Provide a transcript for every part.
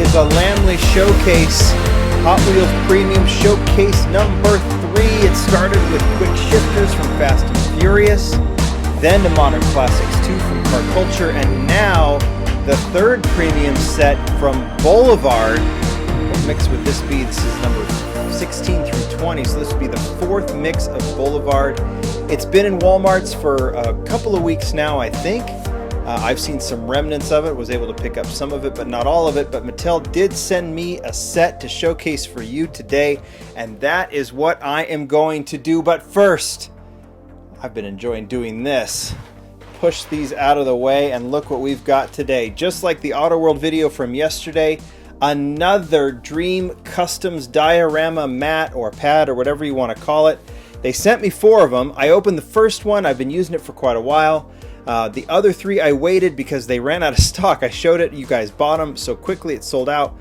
is a Lamley Showcase, Hot Wheels Premium Showcase number 3. It started with quick shifters from Fast and Furious, then to Modern Classics 2 from Car Culture, and now the third premium set from Boulevard. What mix would this be? This is number 16 through 20, so this would be the fourth mix of Boulevard. It's been in Walmarts for a couple of weeks now, I think. I've seen some remnants of it, was able to pick up some of it, but not all of it. But Mattel did send me a set to showcase for you today, and that is what I am going to do. But first, I've been enjoying doing this. Push these out of the way, and look what we've got today. Just like the Auto World video from yesterday, another Dream Customs diorama mat or pad or whatever you want to call it. They sent me 4 of them. I opened the first one. I've been using it for quite a while. The other 3 I waited because they ran out of stock. I showed it, you guys bought them so quickly it sold out.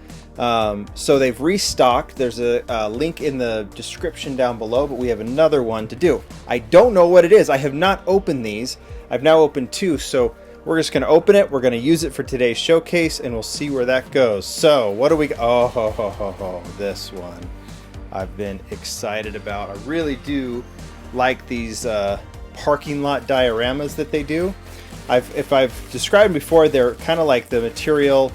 So they've restocked. There's a link in the description down below, but we have another one to do. I don't know what it is. I have not opened these. I've now opened 2, so we're just going to open it. We're going to use it for today's showcase, and we'll see where that goes. So what do we got? Oh, this one I've been excited about. I really do like these parking lot dioramas that they do. If I've described them before, they're kind of like the material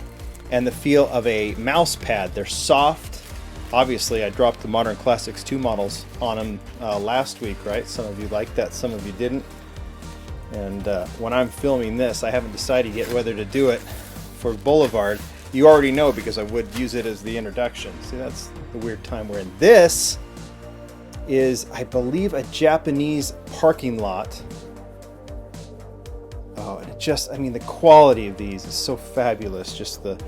and the feel of a mouse pad. They're soft. Obviously, I dropped the Modern Classics 2 models on them last week, right? Some of you liked that, some of you didn't. And when I'm filming this, I haven't decided yet whether to do it for Boulevard. You already know because I would use it as the introduction. See, that's the weird time we're in. This is, I believe, a Japanese parking lot. Oh, and it just, I mean, the quality of these is so fabulous. Just the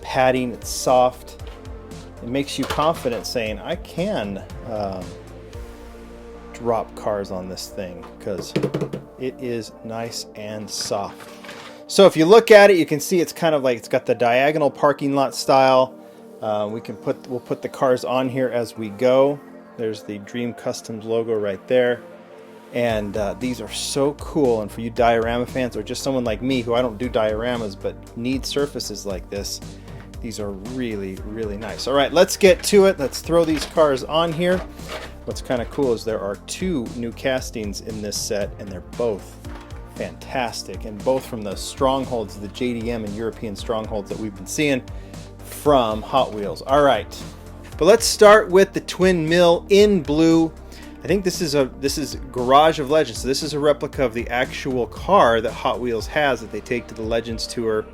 padding, it's soft. It makes you confident saying, I can drop cars on this thing because it is nice and soft. So if you look at it, you can see it's kind of like, it's got the diagonal parking lot style. We'll put the cars on here as we go. There's the Dream Customs logo right there. And these are so cool. And for you diorama fans, or just someone like me who I don't do dioramas but need surfaces like this, these are really, really nice. All right, let's get to it. Let's throw these cars on here. What's kind of cool is there are 2 new castings in this set, and they're both fantastic, and both from the strongholds, the JDM and European strongholds that we've been seeing from Hot Wheels. All right. But let's start with the twin mill in blue. I think this is Garage of Legends. So this is a replica of the actual car that Hot Wheels has that they take to the Legends Tour.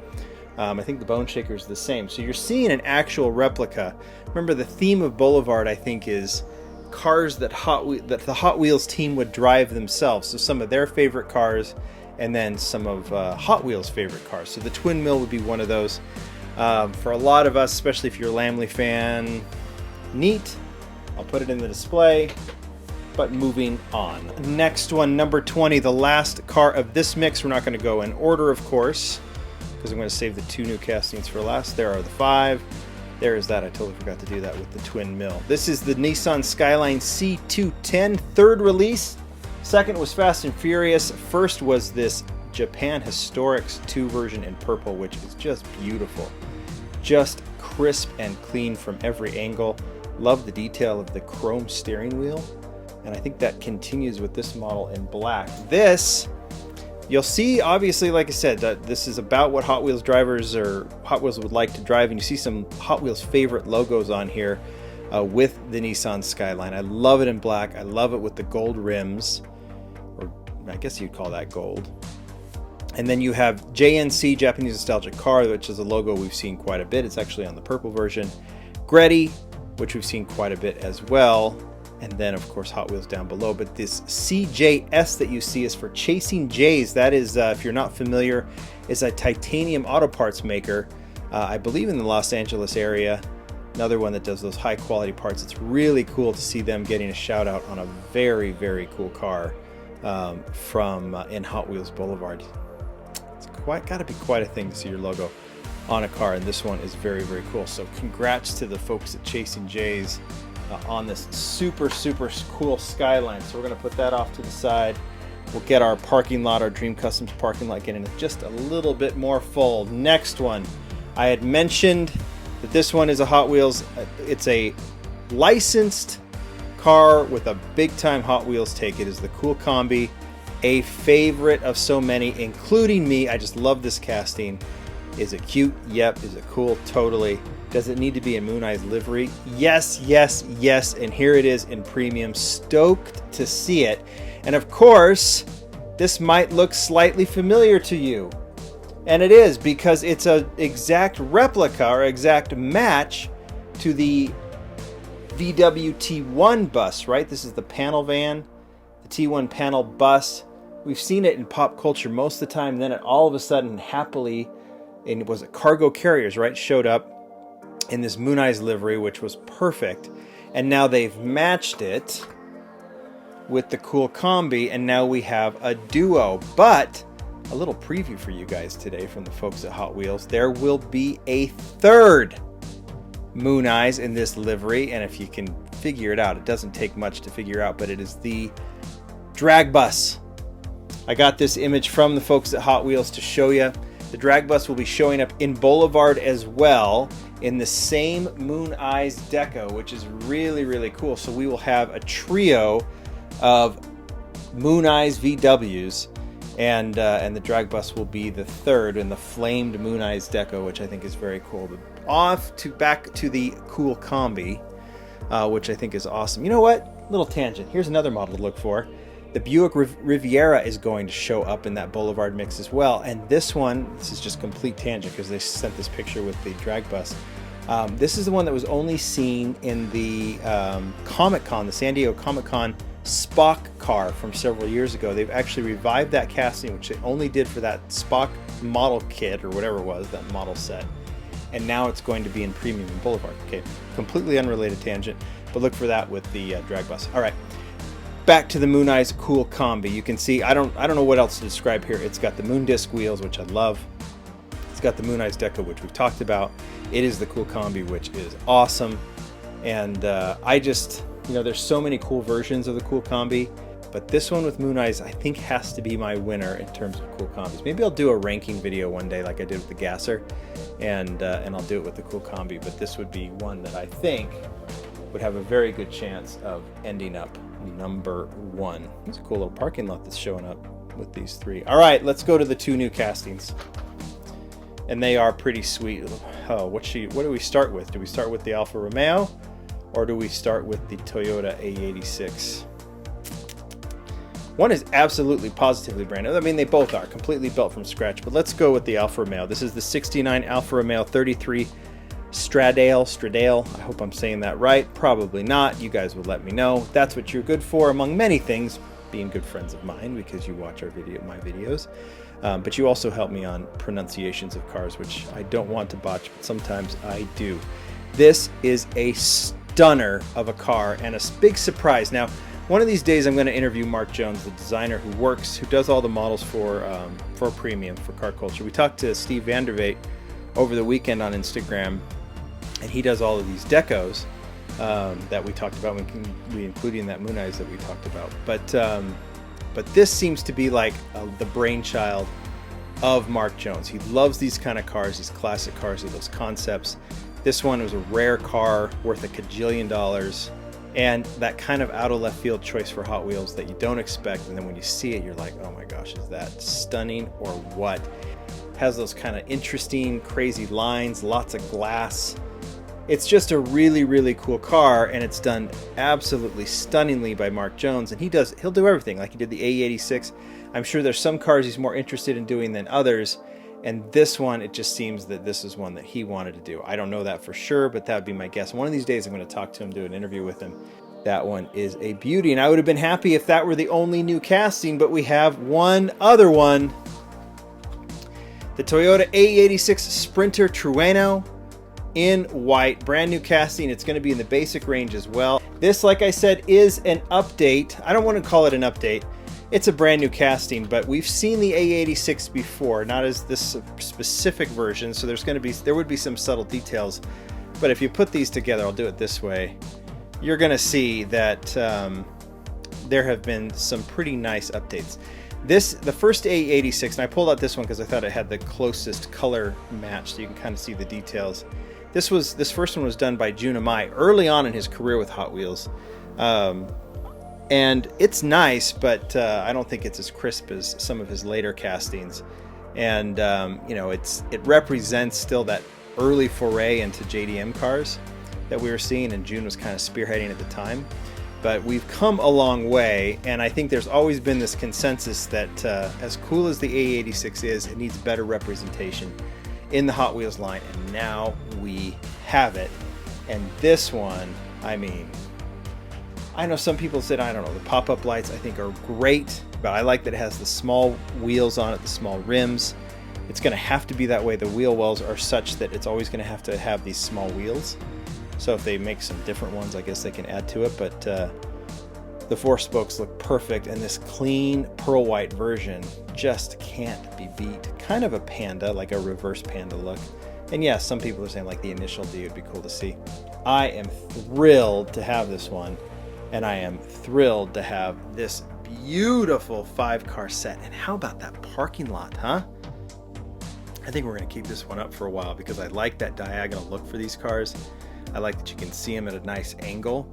I think the Bone Shaker is the same. So you're seeing an actual replica. Remember, the theme of Boulevard, I think, is cars that the Hot Wheels team would drive themselves. So some of their favorite cars, and then some of Hot Wheels' favorite cars. So the twin mill would be one of those. For a lot of us, especially if you're a Lamley fan, neat. I'll put it in the display. But moving on. Next one, number 20, the last car of this mix. We're not going to go in order, of course, because I'm going to save the 2 new castings for last. There are the 5. There is that. I totally forgot to do that with the twin mill. This is the Nissan Skyline C210, third release. Second was Fast and Furious. First was this Japan Historics 2 version in purple, which is just beautiful. Just crisp and clean from every angle. Love the detail of the chrome steering wheel. And I think that continues with this model in black. This, you'll see, obviously, like I said, that this is about what Hot Wheels drivers or Hot Wheels would like to drive. And you see some Hot Wheels favorite logos on here with the Nissan Skyline. I love it in black. I love it with the gold rims, or I guess you'd call that gold. And then you have JNC, Japanese Nostalgic Car, which is a logo we've seen quite a bit. It's actually on the purple version. Gretty, which we've seen quite a bit as well. And then, of course, Hot Wheels down below. But this CJS that you see is for Chasing Jays. That is, if you're not familiar, is a titanium auto parts maker, I believe in the Los Angeles area. Another one that does those high-quality parts. It's really cool to see them getting a shout-out on a very, very cool car from in Hot Wheels Boulevard. It's got to be quite a thing to see your logo on a car, and this one is very, very cool. So congrats to the folks at Chasing Jays on this super, super cool Skyline. So we're going to put that off to the side. We'll get our parking lot, our Dream Customs parking lot, getting just a little bit more full. Next one, I had mentioned that this one is a Hot Wheels. It's a licensed car with a big time Hot Wheels take. It is the cool Combi, a favorite of so many, including me. I just love this casting. Is it cute? Yep. Is it cool? Totally. Does it need to be in Moon Eye's livery? Yes, yes, yes. And here it is in premium. Stoked to see it. And of course, this might look slightly familiar to you. And it is, because it's an exact replica or exact match to the VW T1 bus, right? This is the panel van, the T1 panel bus. We've seen it in pop culture most of the time. Then it all of a sudden happily, and it was cargo carriers, right? Showed up in this Moon Eye's livery, which was perfect. And now they've matched it with the cool Combi, and now we have a duo. But a little preview for you guys today from the folks at Hot Wheels. There will be a third Moon Eyes in this livery, and if you can figure it out, it doesn't take much to figure out, but it is the drag bus. I got this image from the folks at Hot Wheels to show you. The drag bus will be showing up in Boulevard as well, in the same Moon Eyes deco, which is really, really cool. So we will have a trio of Moon Eyes VWs, and the drag bus will be the third in the flamed Moon Eyes deco, which I think is very cool. But back to the cool Combi, which I think is awesome. You know what? Little tangent. Here's another model to look for. The Buick Riviera is going to show up in that Boulevard mix as well. And this one, this is just complete tangent because they sent this picture with the drag bus. This is the one that was only seen in the Comic-Con, the San Diego Comic-Con Spock car from several years ago. They've actually revived that casting, which they only did for that Spock model kit or whatever it was, that model set. And now it's going to be in premium in Boulevard. Okay, completely unrelated tangent, but look for that with the drag bus. All right. Back to the Moon Eyes cool Combi. You can see, I don't know what else to describe here. It's got the Moon Disc wheels, which I love. It's got the Moon Eyes deco, which we've talked about. It is the cool Combi, which is awesome. And I just, there's so many cool versions of the cool Combi, but this one with Moon Eyes, I think, has to be my winner in terms of cool Combis. Maybe I'll do a ranking video one day like I did with the Gasser, and I'll do it with the cool Combi, but this would be one that I think would have a very good chance of ending up number one. It's a cool little parking lot that's showing up with these three. All right, let's go to the two new castings. And they are pretty sweet. Oh, what do we start with? Do we start with the Alfa Romeo, or do we start with the Toyota A86? One is absolutely positively brand new. I mean, they both are completely built from scratch, but let's go with the Alfa Romeo. This is the 69 Alfa Romeo 33 Stradale. I hope I'm saying that right. Probably not. You guys will let me know. That's what you're good for, among many things, being good friends of mine, because you watch my videos. But you also help me on pronunciations of cars, which I don't want to botch, but sometimes I do. This is a stunner of a car and a big surprise. Now, one of these days I'm going to interview Mark Jones, the designer who does all the models for Premium, for Car Culture. We talked to Steve Vandervaet over the weekend on Instagram, and he does all of these decos that we talked about, including that Moon Eyes that we talked about. But this seems to be like the brainchild of Mark Jones. He loves these kind of cars, these classic cars with those concepts. This one was a rare car worth $1 kajillion, and that kind of out of left field choice for Hot Wheels that you don't expect, and then when you see it, you're like, oh my gosh, is that stunning or what? Has those kind of interesting, crazy lines, lots of glass. It's just a really, really cool car, and it's done absolutely stunningly by Mark Jones, and he'll do everything, like he did the A86. I'm sure there's some cars he's more interested in doing than others, and this one, it just seems that this is one that he wanted to do. I don't know that for sure, but that would be my guess. One of these days I'm going to talk to him, do an interview with him. That one is a beauty, and I would have been happy if that were the only new casting, but we have one other one. The Toyota A86 Sprinter Trueno in white, brand new casting. It's going to be in the basic range as well. This, like I said, is an update. I don't want to call it an update. It's a brand new casting, but we've seen the A86 before, not as this specific version, so there would be some subtle details. But if you put these together, I'll do it this way, you're going to see that there have been some pretty nice updates. The first A86, and I pulled out this one because I thought it had the closest color match, so you can kind of see the details. This first one was done by Junimai early on in his career with Hot Wheels. And it's nice, but I don't think it's as crisp as some of his later castings. And you know, it represents still that early foray into JDM cars that we were seeing, and June was kind of spearheading at the time. But we've come a long way, and I think there's always been this consensus that as cool as the A86 is, it needs better representation in the Hot Wheels line, and now we have it. And this one, I mean, I know some people said, I don't know, the pop-up lights I think are great, but I like that it has the small wheels on it, the small rims. It's going to have to be that way. The wheel wells are such that it's always going to have these small wheels. So if they make some different ones, I guess they can add to it. But the 4 spokes look perfect, and this clean pearl white version just can't be beat. Kind of a panda, like a reverse panda look. And yes, some people are saying like the initial D would be cool to see. I am thrilled to have this one, and I am thrilled to have this beautiful 5-car set. And how about that parking lot, huh? I think we're going to keep this one up for a while because I like that diagonal look for these cars. I like that you can see them at a nice angle.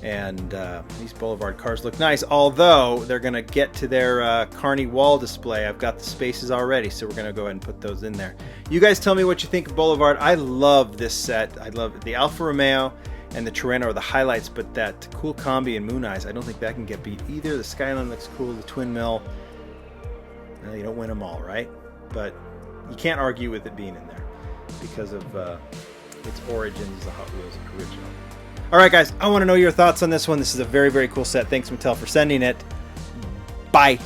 And these Boulevard cars look nice, although they're going to get to their Carney wall display. I've got the spaces already, so we're going to go ahead and put those in there. You guys tell me what you think of Boulevard. I love this set. I love the Alfa Romeo and the Torrento are the highlights, but that cool Combi and Moon Eyes, I don't think that can get beat either. The Skyline looks cool, the Twin Mill. Well, you don't win them all, right? But you can't argue with it being in there because of its origins as a Hot Wheels original. All right, guys, I want to know your thoughts on this one. This is a very, very cool set. Thanks, Mattel, for sending it. Bye.